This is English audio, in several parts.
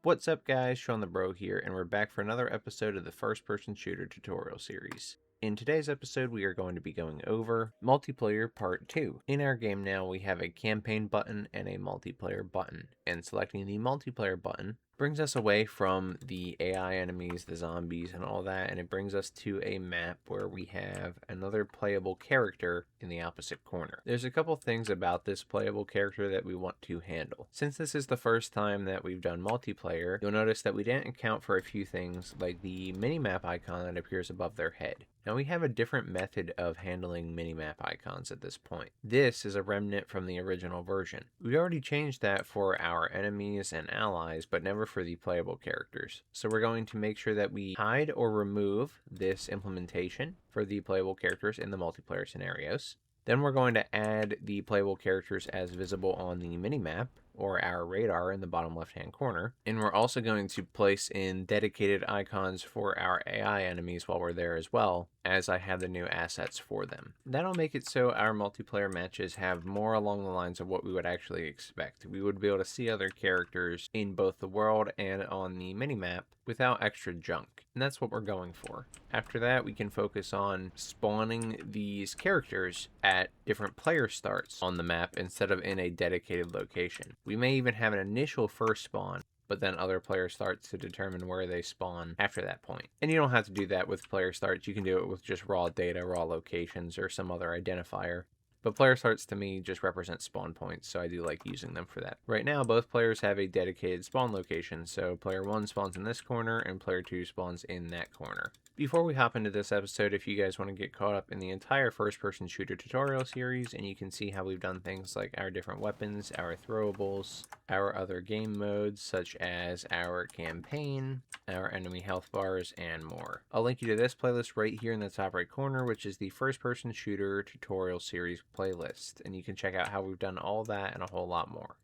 What's up guys, Shawnthebro here, and we're back for another episode of the first-person shooter tutorial series. In today's episode, we are going to be going over Multiplayer Part 2. In our game now, we have a campaign button and a multiplayer button, and selecting the multiplayer button brings us away from the AI enemies, the zombies, and all that, and it brings us to a map where we have another playable character in the opposite corner. There's a couple things about this playable character that we want to handle. Since this is the first time that we've done multiplayer, you'll notice that we didn't account for a few things like the minimap icon that appears above their head. Now we have a different method of handling minimap icons at this point. This is a remnant from the original version. We already changed that for our enemies and allies, but never for the playable characters. So we're going to make sure that we hide or remove this implementation for the playable characters in the multiplayer scenarios. Then we're going to add the playable characters as visible on the minimap, or our radar in the bottom left-hand corner. And we're also going to place in dedicated icons for our AI enemies while we're there as well, as I have the new assets for them. That'll make it so our multiplayer matches have more along the lines of what we would actually expect. We would be able to see other characters in both the world and on the minimap without extra junk. And that's what we're going for. After that, we can focus on spawning these characters at different player starts on the map instead of in a dedicated location. We may even have an initial first spawn, but then other player starts to determine where they spawn after that point. And you don't have to do that with player starts. You can do it with just raw data, raw locations, or some other identifier. But player starts to me just represent spawn points, so I do like using them for that. Right now, both players have a dedicated spawn location, so player 1 spawns in this corner and player 2 spawns in that corner. Before we hop into this episode, if you guys want to get caught up in the entire first-person shooter tutorial series, and you can see how we've done things like our different weapons, our throwables, our other game modes, such as our campaign, our enemy health bars, and more. I'll link you to this playlist right here in the top right corner, which is the first-person shooter tutorial series playlist, and you can check out how we've done all that and a whole lot more.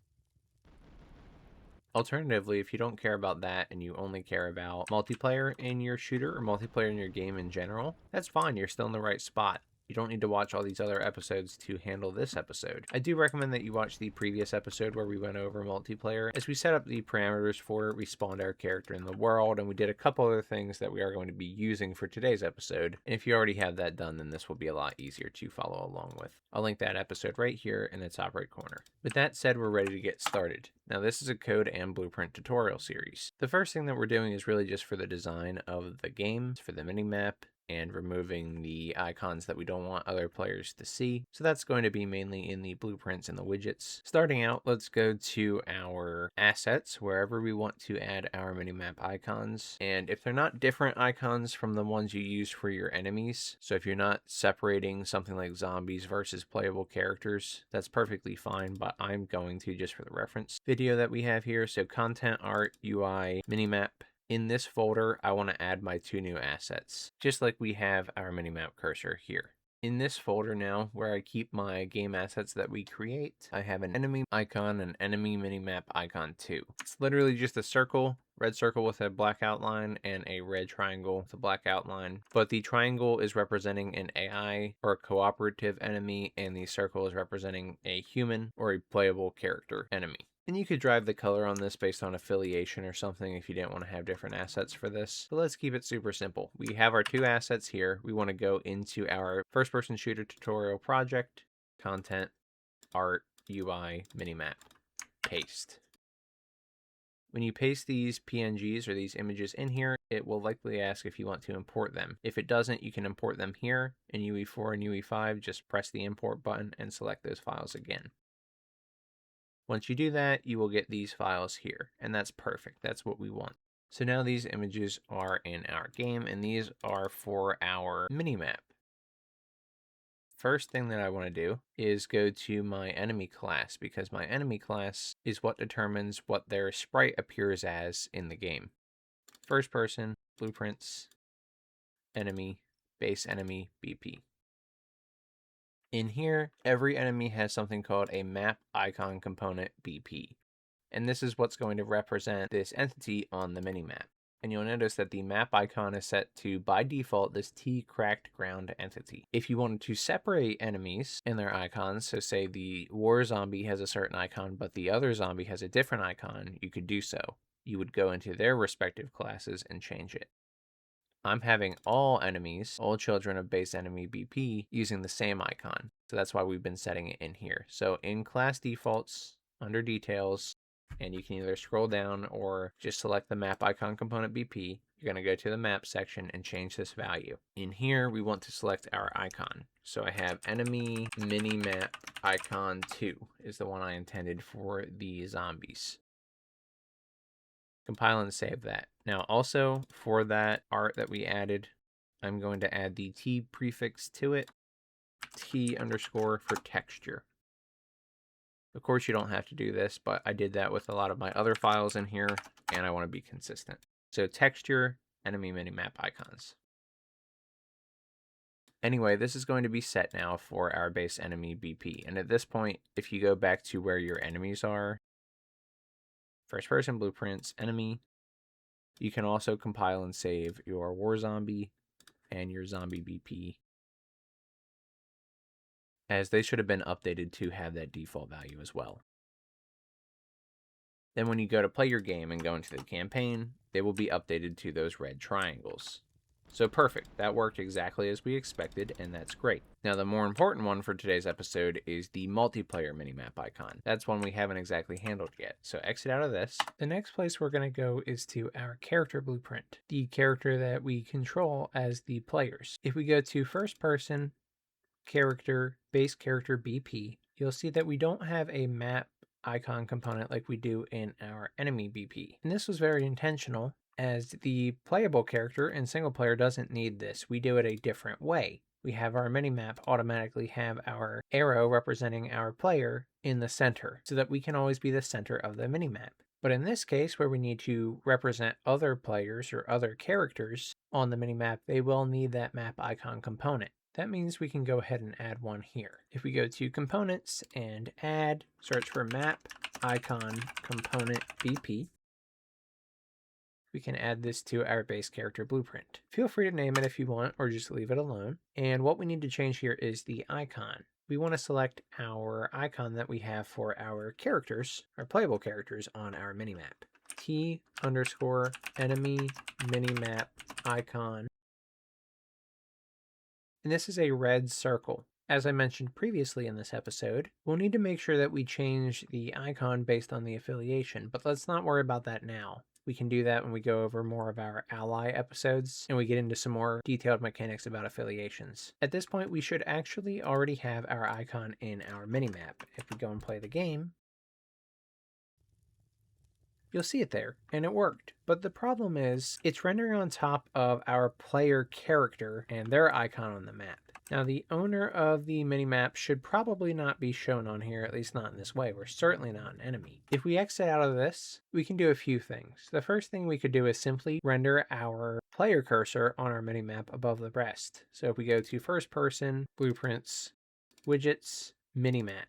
Alternatively, if you don't care about that and you only care about multiplayer in your shooter or multiplayer in your game in general, that's fine, you're still in the right spot. You don't need to watch all these other episodes to handle this episode. I do recommend that you watch the previous episode where we went over multiplayer. As we set up the parameters for it, we spawned our character in the world, and we did a couple other things that we are going to be using for today's episode. And if you already have that done, then this will be a lot easier to follow along with. I'll link that episode right here in the top right corner. With that said, we're ready to get started. Now this is a code and blueprint tutorial series. The first thing that we're doing is really just for the design of the game, for the minimap, and removing the icons that we don't want other players to see. So that's going to be mainly in the blueprints and the widgets. Starting out, let's go to our assets, wherever we want to add our minimap icons. And if they're not different icons from the ones you use for your enemies, so if you're not separating something like zombies versus playable characters, that's perfectly fine, but I'm going to just for the reference video that we have here. So content, art, UI, minimap. In this folder, I want to add my 2 new assets, just like we have our minimap cursor here. In this folder now, where I keep my game assets that we create, I have an enemy icon and enemy minimap icon 2. It's literally just a circle, red circle with a black outline, and a red triangle with a black outline. But the triangle is representing an AI or a cooperative enemy, and the circle is representing a human or a playable character enemy. And you could drive the color on this based on affiliation or something if you didn't want to have different assets for this. But let's keep it super simple. We have our 2 assets here. We want to go into our first-person shooter tutorial project, content, art, UI, minimap, paste. When you paste these PNGs or these images in here, it will likely ask if you want to import them. If it doesn't, you can import them here. In UE4 and UE5, just press the import button and select those files again. Once you do that, you will get these files here, and that's perfect. That's what we want. So now these images are in our game, and these are for our minimap. First thing that I want to do is go to my enemy class, because my enemy class is what determines what their sprite appears as in the game. First person, blueprints, enemy, base enemy, BP. In here, every enemy has something called a map icon component BP. And this is what's going to represent this entity on the minimap. And you'll notice that the map icon is set to, by default, this T cracked ground entity. If you wanted to separate enemies in their icons, so say the war zombie has a certain icon, but the other zombie has a different icon, you could do so. you would go into their respective classes and change it. I'm having all enemies, all children of base enemy BP, using the same icon. So that's why we've been setting it in here. So in class defaults, under details, and you can either scroll down or just select the map icon component BP. You're going to go to the map section and change this value. In here, we want to select our icon. So I have enemy minimap icon 2 is the one I intended for the zombies. Compile and save that. Now also for that art that we added, I'm going to add the T prefix to it, T underscore for texture. Of course you don't have to do this, but I did that with a lot of my other files in here and I want to be consistent. So texture, enemy minimap icons. Anyway, this is going to be set now for our base enemy BP. And at this point, if you go back to where your enemies are, first person blueprints, enemy, you can also compile and save your war zombie and your zombie BP, as they should have been updated to have that default value as well. Then when you go to play your game and go into the campaign, they will be updated to those red triangles. So perfect, that worked exactly as we expected, and that's great. Now the more important one for today's episode is the multiplayer minimap icon. That's one we haven't exactly handled yet, so exit out of this. The next place we're going to go is to our character blueprint, the character that we control as the players. If we go to first person, character, base character BP, you'll see that we don't have a map icon component like we do in our enemy BP. And this was very intentional, as the playable character in single player doesn't need this. We do it a different way. We have our minimap automatically have our arrow representing our player in the center, so that we can always be the center of the minimap. But in this case, where we need to represent other players or other characters on the minimap, they will need that map icon component. That means we can go ahead and add one here. If we go to components and add, search for map icon component BP, we can add this to our base character blueprint. Feel free to name it if you want, or just leave it alone. And what we need to change here is the icon. We want to select our icon that we have for our characters, our playable characters on our minimap. T underscore enemy minimap icon. And this is a red circle. As I mentioned previously in this episode, we'll need to make sure that we change the icon based on the affiliation, but let's not worry about that now. We can do that when we go over more of our ally episodes and we get into some more detailed mechanics about affiliations. At this point, we should actually already have our icon in our minimap. If we go and play the game, you'll see it there, and it worked. But the problem is, it's rendering on top of our player character and their icon on the map. Now, the owner of the minimap should probably not be shown on here, at least not in this way. We're certainly not an enemy. If we exit out of this, we can do a few things. The first thing we could do is simply render our player cursor on our minimap above the rest. So if we go to first person, blueprints, widgets, minimap.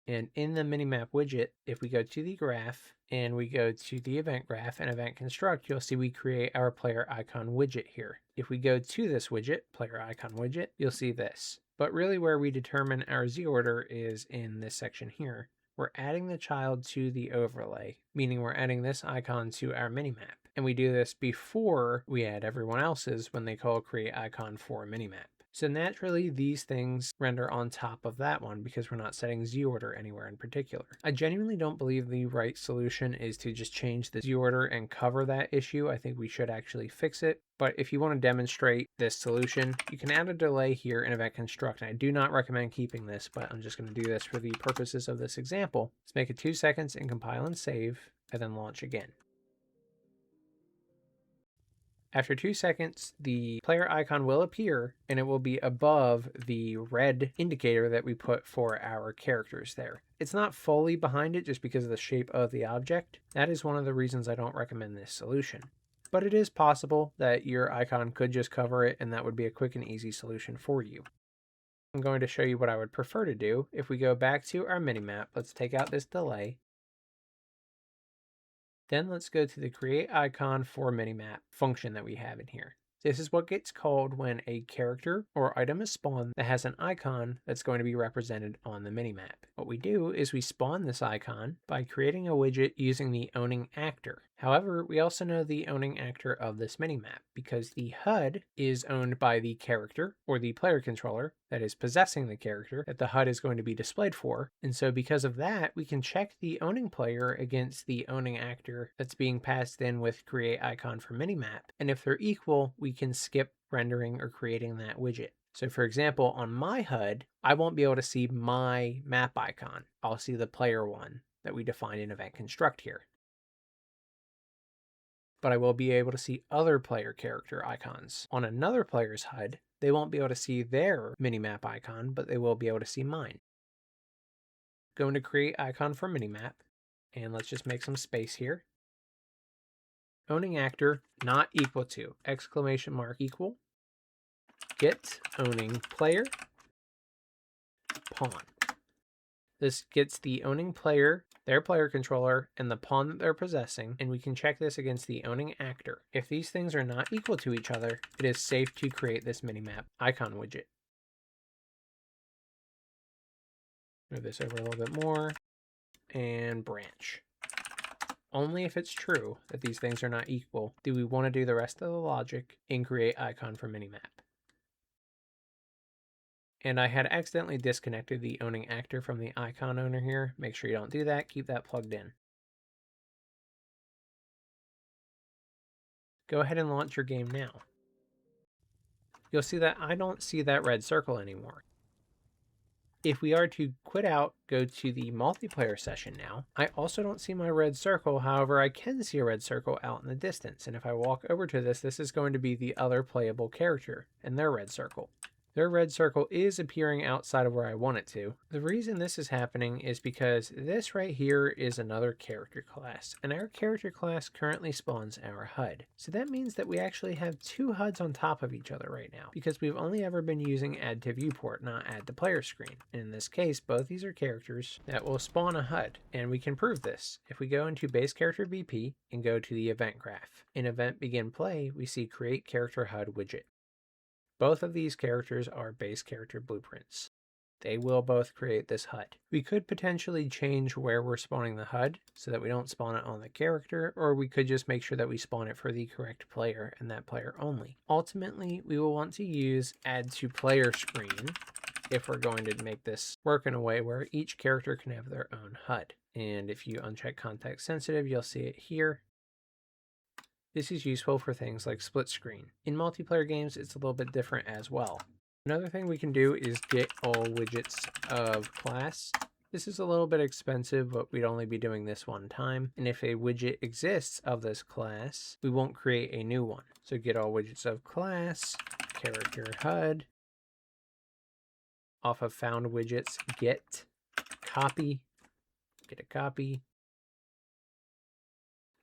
And in the minimap widget, if we go to the graph and we go to the event graph and event construct, you'll see we create our player icon widget here. If we go to this widget, player icon widget, you'll see this. But really where we determine our Z order is in this section here. We're adding the child to the overlay, meaning we're adding this icon to our minimap. And we do this before we add everyone else's when they call create icon for minimap. So naturally, these things render on top of that one because we're not setting Z order anywhere in particular. I genuinely don't believe the right solution is to just change the Z order and cover that issue. I think we should actually fix it. But if you want to demonstrate this solution, you can add a delay here in event construct. And I do not recommend keeping this, but I'm just going to do this for the purposes of this example. Let's make it 2 seconds and compile and save, and then launch again. After 2 seconds, the player icon will appear and it will be above the red indicator that we put for our characters there. It's not fully behind it just because of the shape of the object. That is one of the reasons I don't recommend this solution. But it is possible that your icon could just cover it and that would be a quick and easy solution for you. I'm going to show you what I would prefer to do. If we go back to our minimap, let's take out this delay. Then let's go to the create icon for minimap function that we have in here. This is what gets called when a character or item is spawned that has an icon that's going to be represented on the minimap. What we do is we spawn this icon by creating a widget using the owning actor. However, we also know the owning actor of this minimap because the HUD is owned by the character or the player controller that is possessing the character that the HUD is going to be displayed for. And so because of that, we can check the owning player against the owning actor that's being passed in with create icon for minimap. And if they're equal, we can skip rendering or creating that widget. So for example, on my HUD, I won't be able to see my map icon. I'll see the player one that we defined in event construct here. But I will be able to see other player character icons. On another player's HUD, they won't be able to see their minimap icon, but they will be able to see mine. Going to create icon for minimap, and let's just make some space here. Owning actor not equal to, exclamation mark equal, get owning player, pawn. This gets the owning player, their player controller, and the pawn that they're possessing, and we can check this against the owning actor. If these things are not equal to each other, it is safe to create this minimap icon widget. Move this over a little bit more, and branch. Only if it's true that these things are not equal do we want to do the rest of the logic in create icon for minimap. And I had accidentally disconnected the owning actor from the icon owner here. Make sure you don't do that. Keep that plugged in. Go ahead and launch your game now. You'll see that I don't see that red circle anymore. If we are to quit out, go to the multiplayer session now, I also don't see my red circle. However, I can see a red circle out in the distance. And if I walk over to this, this is going to be the other playable character and their red circle. Their red circle is appearing outside of where I want it to. The reason this is happening is because this right here is another character class, and our character class currently spawns our HUD. So that means that we actually have two HUDs on top of each other right now, because we've only ever been using add to viewport, not add to player screen. And in this case, both these are characters that will spawn a HUD, and we can prove this. If we go into base character BP and go to the event graph, in event begin play, we see create character HUD widget. Both of these characters are base character blueprints. They will both create this HUD. We could potentially change where we're spawning the HUD so that we don't spawn it on the character, or we could just make sure that we spawn it for the correct player and that player only. Ultimately, we will want to use add to player screen if we're going to make this work in a way where each character can have their own HUD. And if you uncheck context sensitive, you'll see it here. This is useful for things like split screen. In multiplayer games, it's a little bit different as well. Another thing we can do is get all widgets of class. This is a little bit expensive, but we'd only be doing this one time. And if a widget exists of this class, we won't create a new one. So get all widgets of class, character HUD. Off of found widgets, get copy, get a copy.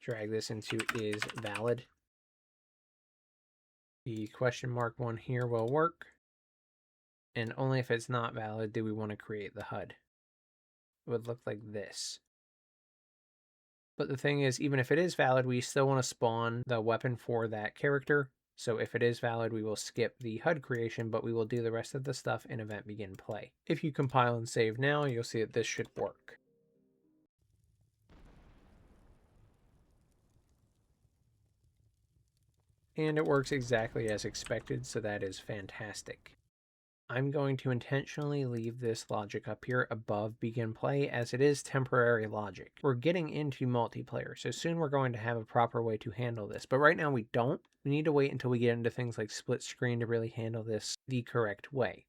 Drag this into is valid. The question mark one here will work. And only if it's not valid do we want to create the HUD. It would look like this. But the thing is, even if it is valid, we still want to spawn the weapon for that character. So if it is valid, we will skip the HUD creation, but we will do the rest of the stuff in event begin play. If you compile and save now, you'll see that this should work. And it works exactly as expected, so that is fantastic. I'm going to intentionally leave this logic up here above begin play as it is temporary logic. We're getting into multiplayer, so soon we're going to have a proper way to handle this. But right now we don't. We need to wait until we get into things like split screen to really handle this the correct way.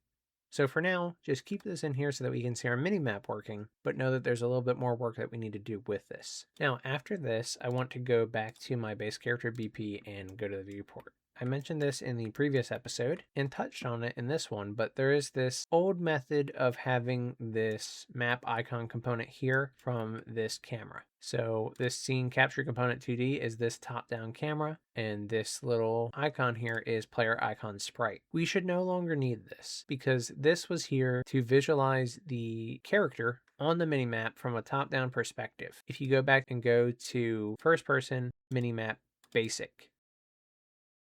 So for now, just keep this in here so that we can see our minimap working, but know that there's a little bit more work that we need to do with this. Now, after this, I want to go back to my base character BP and go to the viewport. I mentioned this in the previous episode and touched on it in this one, but there is this old method of having this map icon component here from this camera. So this scene capture component 2D is this top-down camera, and this little icon here is player icon sprite. We should no longer need this because this was here to visualize the character on the minimap from a top-down perspective. If you go back and go to first person minimap basic,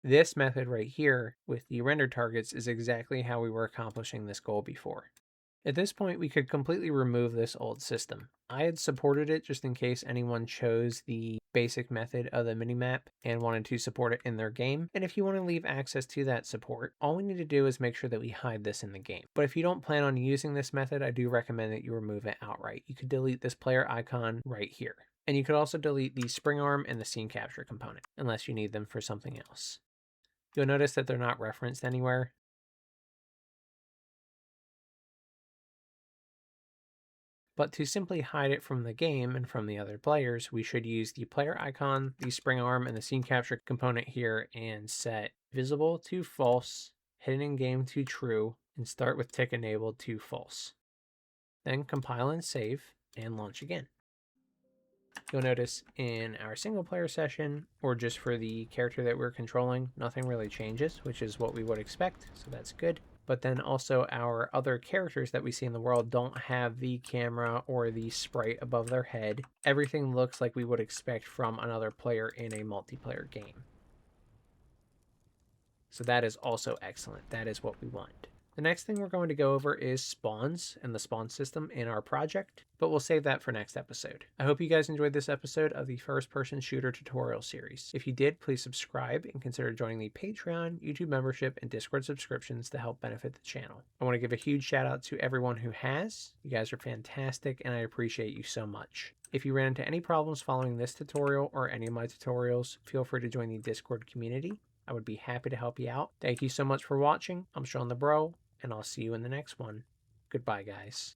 This method right here with the render targets is exactly how we were accomplishing this goal before. At this point, we could completely remove this old system. I had supported it just in case anyone chose the basic method of the minimap and wanted to support it in their game. And if you want to leave access to that support, all we need to do is make sure that we hide this in the game. But if you don't plan on using this method, I do recommend that you remove it outright. You could delete this player icon right here. And you could also delete the spring arm and the scene capture component, unless you need them for something else. You'll notice that they're not referenced anywhere. But to simply hide it from the game and from the other players, we should use the player icon, the spring arm, and the scene capture component here and set visible to false, hidden in game to true, and start with tick enabled to false. Then compile and save and launch again. You'll notice in our single player session, or just for the character that we're controlling, nothing really changes, which is what we would expect, so that's good. But then also our other characters that we see in the world don't have the camera or the sprite above their head. Everything looks like we would expect from another player in a multiplayer game. So that is also excellent. That is what we want. The next thing we're going to go over is spawns and the spawn system in our project, but we'll save that for next episode. I hope you guys enjoyed this episode of the first-person shooter tutorial series. If you did, please subscribe and consider joining the Patreon, YouTube membership, and Discord subscriptions to help benefit the channel. I want to give a huge shout out to everyone who has. You guys are fantastic, and I appreciate you so much. If you ran into any problems following this tutorial or any of my tutorials, feel free to join the Discord community. I would be happy to help you out. Thank you so much for watching. I'm Shawnthebro, and I'll see you in the next one. Goodbye, guys.